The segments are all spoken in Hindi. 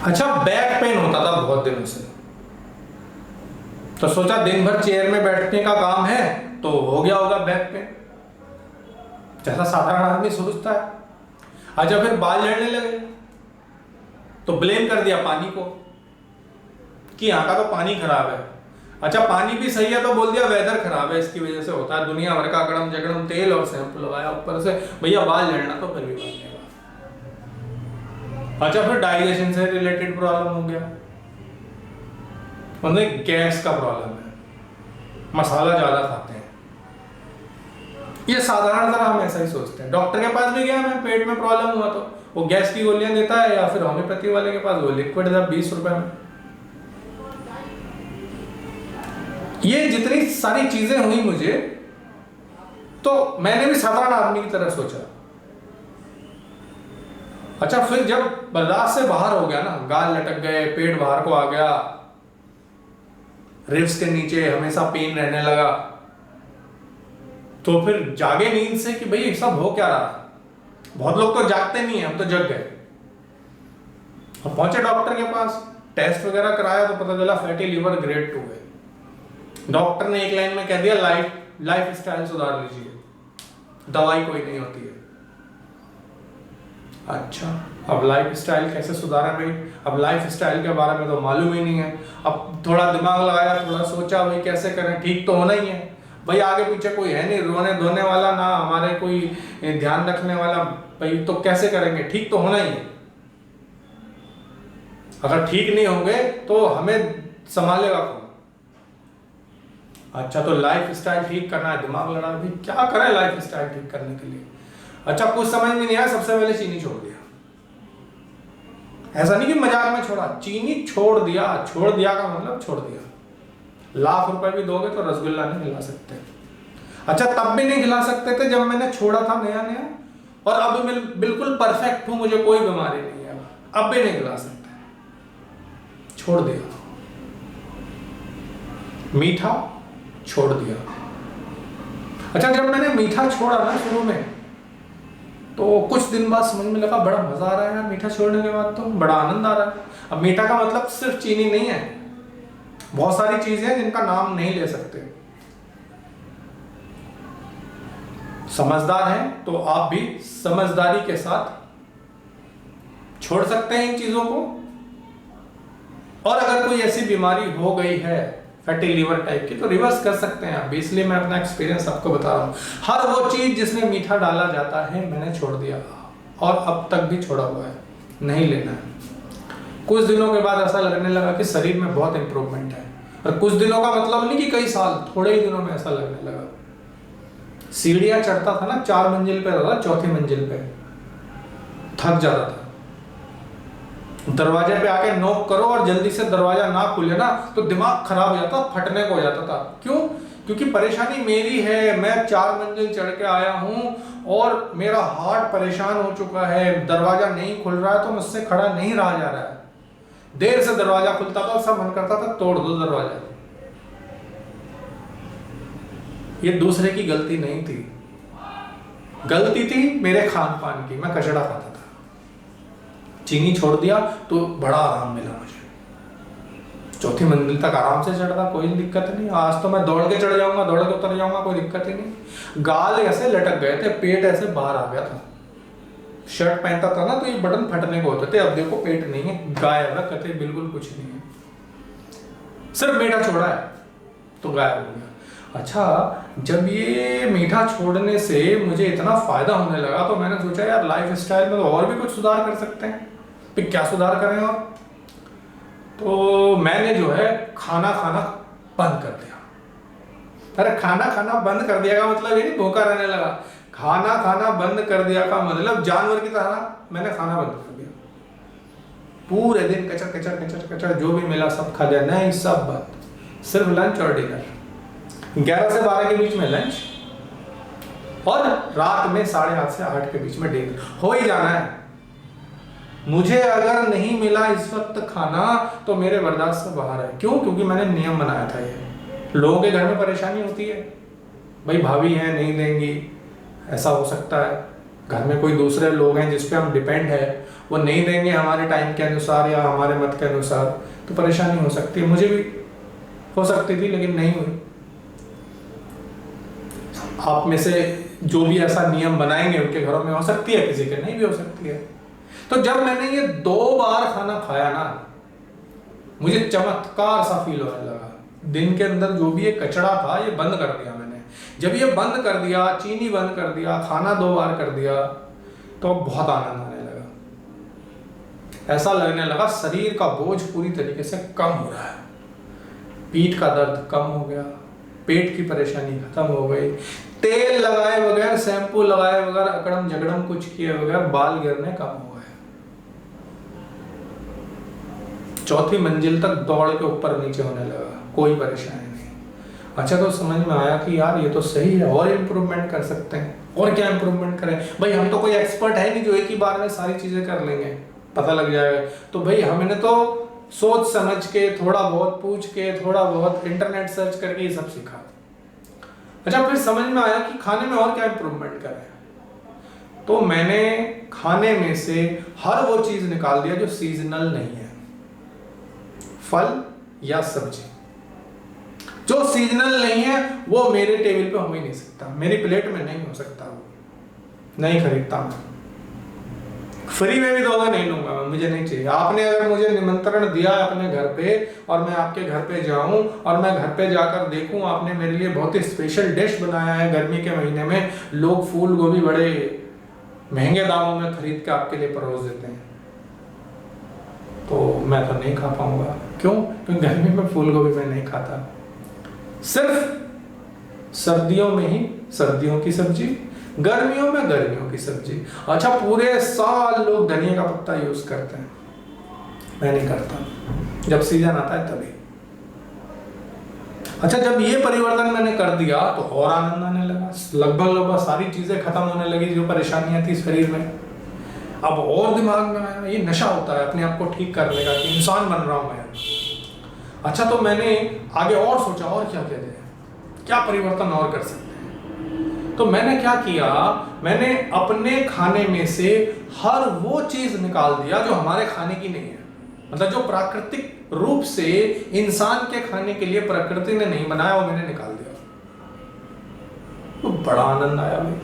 अच्छा, बैक पेन होता था बहुत दिनों से, तो सोचा दिन भर चेयर में बैठने का काम है तो हो गया होगा बैक पेन, जैसा साधारण आदमी सोचता है। अच्छा, फिर बाल झड़ने लगे तो ब्लेम कर दिया पानी को कि यहाँ का तो पानी खराब है। अच्छा, पानी भी सही है तो बोल दिया वेदर खराब है, इसकी वजह से होता है, दुनिया भर का गरम जगड़म तेल और शैम्पू लगाया ऊपर से, भैया बाल झड़ना तो फिर भी बन गया। अच्छा, फिर डाइजेशन से रिलेटेड प्रॉब्लम हो गया, उन्हें गैस का प्रॉब्लम है, मसाला ज्यादा खाते हैं। ये साधारण तरह हम ऐसा ही सोचते हैं। डॉक्टर के पास भी गया मैं, पेट में प्रॉब्लम हुआ तो वो गैस की गोलियां देता है, या फिर होम्योपैथी वाले के पास वो लिक्विड था 20 रुपए में। ये जितनी सारी चीजें हुई मुझे, तो मैंने भी साधारण आदमी की तरह सोचा। अच्छा, फिर जब बर्दाश्त से बाहर हो गया ना, गाल लटक गए, पेट बाहर को आ गया, रिब्स के नीचे हमेशा पेन रहने लगा, तो फिर जागे नींद से कि भाई सब हो क्या रहा। बहुत लोग तो जागते नहीं है, हम तो जग गए। हम पहुंचे डॉक्टर के पास, टेस्ट वगैरह कराया तो पता चला फैटी लिवर ग्रेड 2 है। डॉक्टर ने एक लाइन में कह दिया लाइफ स्टाइल सुधार लीजिए, दवाई कोई नहीं होती है। अच्छा, अब लाइफ स्टाइल कैसे सुधारा भाई? अब लाइफ स्टाइल के बारे में तो मालूम ही नहीं है। अब थोड़ा दिमाग लगाया, थोड़ा सोचा भाई कैसे करें, ठीक तो होना ही है भाई, आगे पीछे कोई है नहीं रोने धोने वाला, ना हमारे कोई ध्यान रखने वाला, भाई तो कैसे करेंगे, ठीक तो होना ही है। अगर ठीक नहीं होंगे तो हमें संभालेगा कौन? अच्छा, तो लाइफ स्टाइल ठीक करना है, दिमाग लड़ा भाई क्या करें लाइफ स्टाइल ठीक करने के लिए। अच्छा, कुछ समझ में नहीं आया, सबसे पहले चीनी छोड़ दिया। ऐसा नहीं कि मजाक में छोड़ा, चीनी छोड़ दिया। छोड़ दिया का मतलब छोड़ दिया। लाख रुपए भी दोगे तो रसगुल्ला नहीं खिला सकते। अच्छा, तब भी नहीं खिला सकते थे जब मैंने छोड़ा था नया नया, और अब मैं बिल्कुल परफेक्ट हूं, मुझे कोई बीमारी नहीं है, अब भी नहीं खिला सकते, छोड़ दिया। मीठा छोड़ दिया। अच्छा, जब मैंने मीठा छोड़ा ना शुरू में, तो कुछ दिन बाद समझ में लगा बड़ा मजा आ रहा है यार, मीठा छोड़ने के बाद तो बड़ा आनंद आ रहा है। अब मीठा का मतलब सिर्फ चीनी नहीं है, बहुत सारी चीजें हैं जिनका नाम नहीं ले सकते। समझदार हैं तो आप भी समझदारी के साथ छोड़ सकते हैं इन चीजों को। और अगर कोई ऐसी बीमारी हो गई है फैटी लिवर टाइप की, तो रिवर्स कर सकते हैं आप। इसलिए मैं अपना एक्सपीरियंस आपको बता रहा हूं। हर वो चीज जिसमें मीठा डाला जाता है मैंने छोड़ दिया, और अब तक भी छोड़ा हुआ है, नहीं लेना है। कुछ दिनों के बाद ऐसा लगने लगा कि शरीर में बहुत इंप्रूवमेंट है, और कुछ दिनों का मतलब नहीं कि कई साल, थोड़े ही दिनों में ऐसा लगने लगा। सीढ़ियां चढ़ता था ना, 4 मंजिल पे रहता, चौथी मंजिल पे थक जाता था। दरवाजे पे आके नॉक करो और जल्दी से दरवाजा ना खुले ना तो दिमाग खराब हो जाता, फटने को हो जाता था। क्यों? क्योंकि परेशानी मेरी है, मैं 4 मंजिल चढ़ के आया हूं और मेरा हार्ट परेशान हो चुका है, दरवाजा नहीं खुल रहा है तो मुझसे खड़ा नहीं रहा जा रहा है। देर से दरवाजा खुलता था, सब मन करता था तोड़ दो दरवाजा। ये दूसरे की गलती नहीं थी, गलती थी मेरे खान पान की, मैं कचड़ा खाता था। चीनी छोड़ दिया तो बड़ा आराम मिला मुझे, चौथी मंजिल तक आराम से चढ़ता, कोई दिक्कत नहीं। आज तो मैं दौड़ के चढ़ जाऊंगा, दौड़ के उतर जाऊंगा, कोई दिक्कत ही नहीं। गाल ऐसे लटक गए थे, पेट ऐसे बाहर आ गया था। शर्ट पहनता था ना तो ये बटन फटने को होते थे, अब देखो पेट नहीं है, गायब है, कतई बिल्कुल कुछ नहीं है, सिर्फ मीठा छोड़ा है तो गायब हो गया। अच्छा, जब ये मीठा छोड़ने से मुझे इतना फायदा होने लगा तो मैंने सोचा यार लाइफ स्टाइल में तो और भी कुछ सुधार कर सकते हैं। फिर क्या सुधार करें? और तो मैंने जो है खाना खाना बंद कर दिया। अरे खाना खाना बंद कर दिया का मतलब ये नहीं भूखा रहने लगा, खाना खाना बंद कर दिया का मतलब जानवर की तरह मैंने खाना बंद कर दिया। पूरे दिन कचर कचर कचर कचर जो भी मिला सब खा लिया, नहीं सब बंद, सिर्फ लंच और डिनर। 11 से 12 के बीच में लंच, और रात में 8:30 से 8 के बीच में डिनर हो ही जाना है। मुझे अगर नहीं मिला इस वक्त खाना तो मेरे बर्दाश्त से बाहर है। क्यों? क्योंकि मैंने नियम बनाया था। ये लोगों के घर में परेशानी होती है, भाई भाभी है नहीं देंगी, ऐसा हो सकता है, घर में कोई दूसरे लोग हैं जिस पे हम डिपेंड है, वो नहीं देंगे हमारे टाइम के अनुसार या हमारे मत के अनुसार, तो परेशानी हो सकती है। मुझे भी हो सकती थी लेकिन नहीं हुई। आप में से जो भी ऐसा नियम बनाएंगे उनके घरों में हो सकती है, किसी के नहीं भी हो सकती है। तो जब मैंने ये 2 बार खाना खाया ना, मुझे चमत्कार सा फील होने लगा। दिन के अंदर जो भी ये कचरा था ये बंद कर दिया मैंने। जब ये बंद कर दिया, चीनी बंद कर दिया, खाना 2 बार कर दिया, तो बहुत आनंद आने लगा। ऐसा लगने लगा शरीर का बोझ पूरी तरीके से कम हो रहा है, पीठ का दर्द कम हो गया, पेट की परेशानी खत्म हो गई, तेल लगाए बगैर, शैम्पू लगाए बगैर, अकड़म झगड़म कुछ किए बगैर बाल गिरने कम हो गए। 4थी मंजिल तक दौड़ के ऊपर नीचे होने लगा, कोई परेशानी नहीं। अच्छा, तो समझ में आया कि यार ये तो सही है, और इम्प्रूवमेंट कर सकते हैं। और क्या इम्प्रूवमेंट करें भाई, हम तो कोई एक्सपर्ट है नहीं जो एक ही बार में सारी चीजें कर लेंगे, पता लग जाएगा। तो भाई हमने तो सोच समझ के, थोड़ा बहुत पूछ के, थोड़ा बहुत इंटरनेट सर्च करके ये सब सीखा। अच्छा, फिर समझ में आया कि खाने में और क्या इम्प्रूवमेंट करें। तो मैंने खाने में से हर वो चीज निकाल दिया जो सीजनल नहीं है, फल या सब्जी। जो सीजनल नहीं है वो मेरे टेबल पे हो ही नहीं सकता, मेरी प्लेट में नहीं हो सकता, वो नहीं खरीदता मैं। फ्री में भी दोगे नहीं लूंगा मैं, मुझे नहीं चाहिए। आपने अगर मुझे निमंत्रण दिया अपने घर पे और मैं आपके घर पे जाऊं और मैं घर पे जाकर देखूं आपने मेरे लिए बहुत ही स्पेशल डिश बनाया है, गर्मी के महीने में लोग फूल गोभी बड़े महंगे दामों में खरीद के आपके लिए परोस देते हैं, तो मैं तो नहीं खा पाऊंगा। क्यों? क्योंकि गर्मी में फूल गोभी मैं नहीं खाता। सिर्फ सर्दियों में ही सर्दियों की सब्जी, गर्मियों में गर्मियों की सब्जी। अच्छा, पूरे साल लोग धनिया का पत्ता यूज करते हैं, मैं नहीं करता, जब सीजन आता है तभी। अच्छा, जब ये परिवर्तन मैंने कर दिया तो और आनंद आने लगा। लगभग सारी चीजें खत्म होने लगी जो परेशानियां थी शरीर में। अब और दिमाग में आया, ये नशा होता है अपने आप को ठीक करने का कि इंसान बन रहा हूं मैं। अच्छा, तो मैंने आगे और सोचा और क्या किया जाए, क्या परिवर्तन और कर सकते हैं। तो मैंने क्या किया, मैंने अपने खाने में से हर वो चीज निकाल दिया जो हमारे खाने की नहीं है, मतलब जो प्राकृतिक रूप से इंसान के खाने के लिए प्रकृति ने नहीं बनाया, वो मैंने निकाल दिया। तो बड़ा आनंद आया भाई।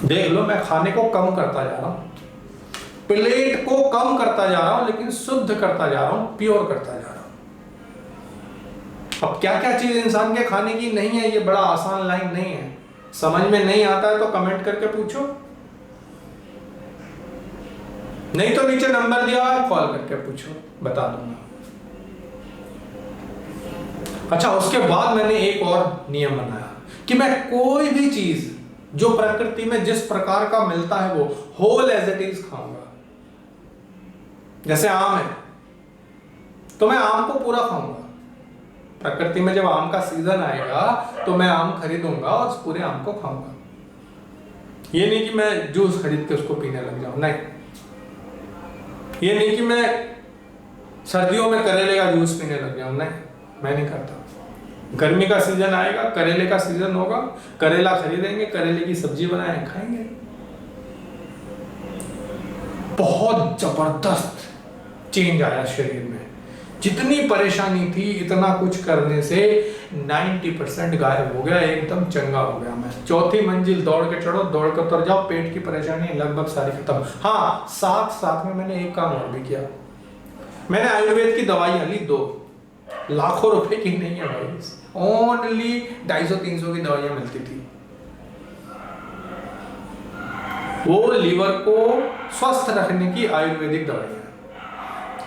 देख लो, मैं खाने को कम करता जा रहा हूं, प्लेट को कम करता जा रहा हूं, लेकिन शुद्ध करता जा रहा हूं, प्योर करता जा रहा हूं। अब क्या क्या चीज इंसान के खाने की नहीं है, ये बड़ा आसान लाइन नहीं है। समझ में नहीं आता है तो कमेंट करके पूछो, नहीं तो नीचे नंबर दिया है, कॉल करके पूछो, बता दूंगा। अच्छा, उसके बाद मैंने एक और नियम बनाया कि मैं कोई भी चीज जो प्रकृति में जिस प्रकार का मिलता है वो होल एज इट इज खाऊंगा। जैसे आम है तो मैं आम को पूरा खाऊंगा। प्रकृति में जब आम का सीजन आएगा तो मैं आम खरीदूंगा और उस पूरे आम को खाऊंगा। ये नहीं कि मैं जूस खरीद के उसको पीने लग जाऊं, नहीं। ये नहीं कि मैं सर्दियों में करेले का जूस पीने लग जाऊं, नहीं, मैं नहीं करता। गर्मी का सीजन आएगा, करेले का सीजन होगा, करेला खरीदेंगे, करेले की सब्जी बनाएंगे, खाएंगे। बहुत जबरदस्त चेंज आया शरीर में। जितनी परेशानी थी, इतना कुछ करने से 90% गायब हो गया, एकदम चंगा हो गया मैं। 4थी मंजिल दौड़ के चढ़ो, दौड़ के उतर जाओ, पेट की परेशानी लगभग सारी खत्म। हाँ, साथ में मैंने एक काम और भी किया। मैंने आयुर्वेद की दवाइयां ली 2, लाखों रुपए की नहीं है भाई, ओनली 250-300 की दवाइयां मिलती थी। वो लीवर को स्वस्थ रखने की आयुर्वेदिक दवाइयां,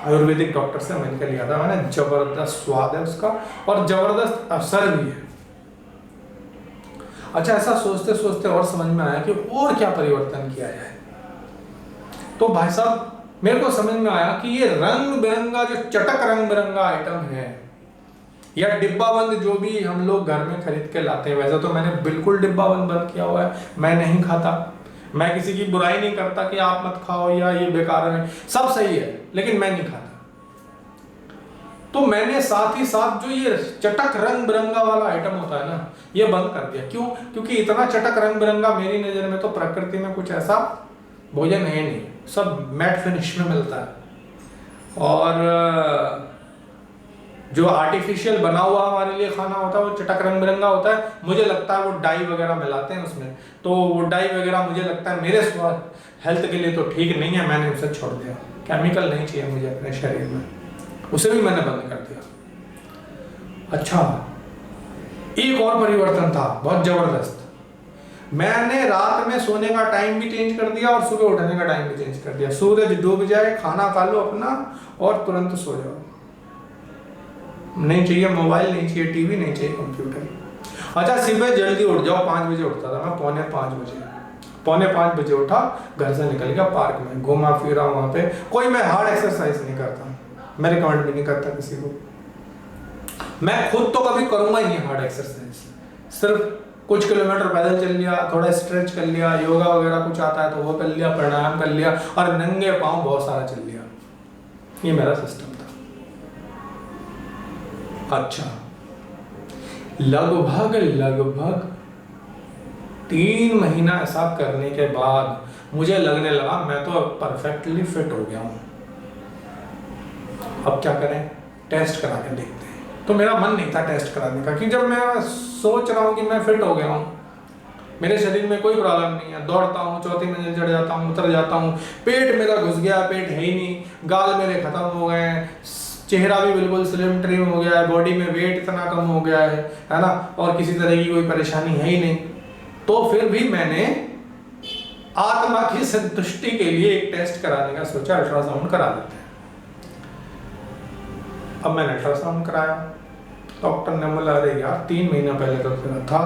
आयुर्वेदिक डॉक्टर से मिलकर लिया था मैंने। जबरदस्त स्वाद है उसका और जबरदस्त असर भी है। अच्छा, ऐसा सोचते सोचते और समझ में आया कि और क्या परिवर्तन किया जाए। तो भाई साहब, मेरे को समझ में आया कि ये रंग बिरंगा जो चटक रंग बिरंगा आइटम है या डिब्बा बंद जो भी हम लोग घर में खरीद के लाते हैं, वैसे तो मैंने बिल्कुल डिब्बा बंद किया हुआ है, मैं नहीं खाता। मैं किसी की बुराई नहीं करता कि आप मत खाओ या ये बेकार है, सब सही है, लेकिन मैं नहीं खाता। तो मैंने साथ ही साथ जो ये चटक रंग बिरंगा वाला आइटम होता है ना, ये बंद कर दिया। क्यों? क्योंकि इतना चटक रंग बिरंगा मेरी नज़र में तो प्रकृति में कुछ ऐसा भोजन है नहीं, सब मैट फिनिश में मिलता है। और जो आर्टिफिशियल बना हुआ हमारे लिए खाना होता है वो चटक रंग बिरंगा होता है। मुझे लगता है वो डाई वगैरह मिलाते हैं उसमें, तो वो डाई वगैरह मुझे लगता है मेरे स्वास्थ्य हेल्थ के लिए तो ठीक नहीं है, मैंने उसे छोड़ दिया। केमिकल नहीं चाहिए मुझे अपने शरीर में, उसे भी मैंने बंद कर दिया। अच्छा, एक और परिवर्तन था बहुत जबरदस्त। मैंने रात में सोने का टाइम भी चेंज कर दिया और सुबह उठने का टाइम भी चेंज कर दिया। सूरज डूब जाए, खाना खा लो अपना और तुरंत सो जाओ। नहीं चाहिए मोबाइल, नहीं चाहिए टीवी, नहीं चाहिए कंप्यूटर। अच्छा, सुबह जल्दी उठ जाओ। 5 बजे उठता था मैं, पौने 5 बजे उठा, घर से निकल गया पार्क में, घूमा फिरा वहाँ पे। कोई मैं हार्ड एक्सरसाइज नहीं करता, मैं रिकमेंड भी नहीं करता किसी को। मैं खुद तो कभी करूँगा ही नहीं हार्ड एक्सरसाइज। सिर्फ कुछ किलोमीटर पैदल चल लिया, थोड़ा स्ट्रेच कर लिया, योगा वगैरह कुछ आता है तो वो कर लिया, प्राणायाम कर लिया, और नंगे पाँव बहुत सारा चल लिया। ये मेरा सिस्टम था। अच्छा, लगभग 3 महीना ऐसा करने के बाद मुझे लगने लगा मैं तो परफेक्टली फिट हो गया हूँ। अब क्या करें? टेस्ट करा के देखते हैं। तो मेरा मन नहीं था टेस्ट कराने का, क्योंकि जब मैं सोच रहा हूँ कि मैं फिट हो गया हूँ, मेरे शरीर में कोई प्रॉब्लम नहीं है, दौड़ता हूँ, 4थी मंजिल चढ़ जाता हूँ, उतर जाता हूँ, पेट मेरा घुस गया, पेट है ही नहीं, गाल मेरे खत्म हो गए, चेहरा भी बिल्कुल स्लिम ट्रिम हो गया है, बॉडी में वेट इतना कम हो गया है ना, और किसी तरह की कोई परेशानी है ही नहीं। तो फिर भी मैंने आत्मा की संतुष्टि के लिए एक टेस्ट कराने का सोचा, अल्ट्रासाउंड करा लेते हैं। अब मैंने अल्ट्रासाउंड कराया, डॉक्टर ने बोला अरे यार 3 महीना पहले तो तेरा था,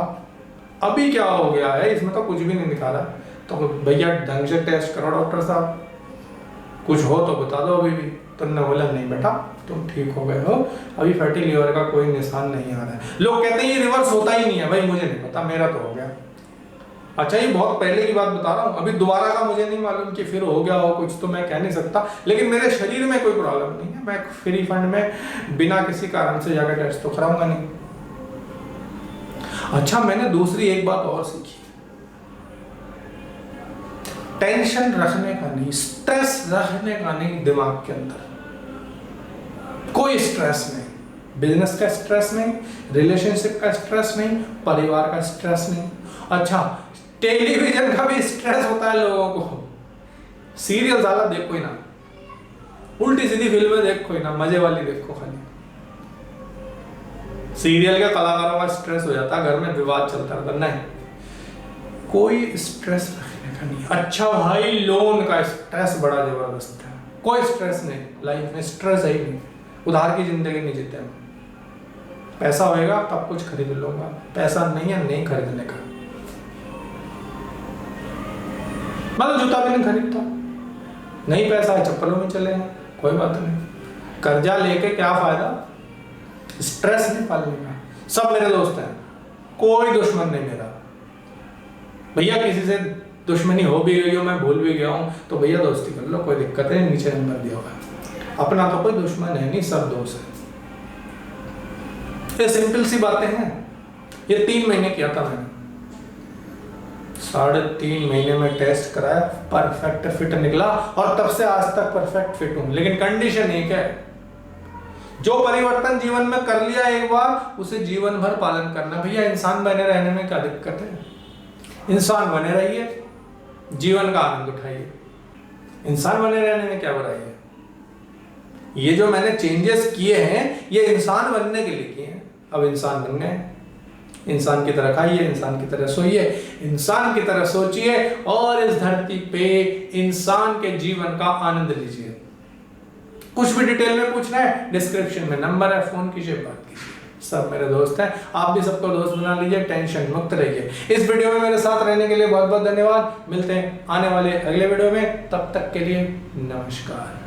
अभी क्या हो गया है, इसमें तो कुछ भी नहीं दिखा रहा। तो भैया ढंग से टेस्ट करो डॉक्टर साहब, कुछ हो तो बता दो अभी भी। तो उन्होंने बोला नहीं बेटा तुम ठीक हो गए हो, अभी फैटी लिवर का कोई निशान नहीं आ रहा है। लोग कहते हैं ये रिवर्स होता ही नहीं है, भाई मुझे नहीं पता, मेरा तो हो गया। अच्छा, ये बहुत पहले की बात बता रहा हूँ, अभी दोबारा का मुझे नहीं मालूम कि फिर हो गया हो कुछ, तो मैं कह नहीं सकता, लेकिन मेरे शरीर में कोई प्रॉब्लम नहीं है। मैं फ्री फंड में बिना किसी कारण से जाकर टेस्ट तो कराऊंगा नहीं। अच्छा, मैंने दूसरी एक बात और सीखी, टेंशन रखने का नहीं, स्ट्रेस रखने का नहीं दिमाग के अंदर, कोई स्ट्रेस नहीं। बिजनेस का स्ट्रेस नहीं, रिलेशनशिप का स्ट्रेस नहीं, परिवार का स्ट्रेस नहीं। अच्छा, टेलीविजन का भी स्ट्रेस होता है लोगों को। सीरियल ज्यादा देखो ही ना, उल्टी सीधी फिल्में देखो ही ना, मजे वाली देखो खाली। सीरियल के कलाकारों का स्ट्रेस हो जाता है, घर में विवाद चलता रहता। नहीं, कोई स्ट्रेस रखने का नहीं। अच्छा भाई, लोन का स्ट्रेस बड़ा जबरदस्त है, कोई स्ट्रेस नहीं लाइफ में, स्ट्रेस है ही नहीं। उधार की जिंदगी नहीं जीते हम। पैसा होएगा तब कुछ खरीद लूंगा, पैसा नहीं है नहीं खरीदने का। मैं तो जूता भी नहीं खरीदता, नहीं पैसा है चप्पलों में चले हैं, कोई बात नहीं। कर्जा लेके क्या फायदा, स्ट्रेस नहीं पालने का। सब मेरे दोस्त हैं, कोई दुश्मन नहीं मेरा। भैया किसी से दुश्मनी हो भी गई हो, मैं भूल भी गया हूँ, तो भैया दोस्ती कर लो, कोई दिक्कत नहीं, नीचे नंबर दिया हुआ है। अपना तो कोई दुश्मन है नहीं, सब दोस्त है। ये सिंपल सी बातें हैं। ये 3 महीने किया था मैंने, 3.5 महीने में टेस्ट कराया, परफेक्ट फिट निकला, और तब से आज तक परफेक्ट फिट हूं। लेकिन कंडीशन एक है, जो परिवर्तन जीवन में कर लिया एक बार, उसे जीवन भर पालन करना। भैया इंसान बने रहने में क्या दिक्कत है? इंसान बने रहिए, जीवन का आनंद उठाइए। इंसान बने रहने में क्या बुराई है? ये जो मैंने चेंजेस किए हैं, ये इंसान बनने के लिए किए हैं। अब इंसान बन गए, इंसान की तरह खाइए, इंसान की तरह सोइए, इंसान की तरह सोचिए, और इस धरती पे इंसान के जीवन का आनंद लीजिए। कुछ भी डिटेल में पूछना है, डिस्क्रिप्शन में नंबर है, फोन कीजिए, बात कीजिए। सब मेरे दोस्त हैं, आप भी सबको दोस्त बना लीजिए, टेंशन मुक्त रहिए। इस वीडियो में मेरे साथ रहने के लिए बहुत बहुत धन्यवाद। मिलते हैं आने वाले अगले वीडियो में, तब तक के लिए नमस्कार।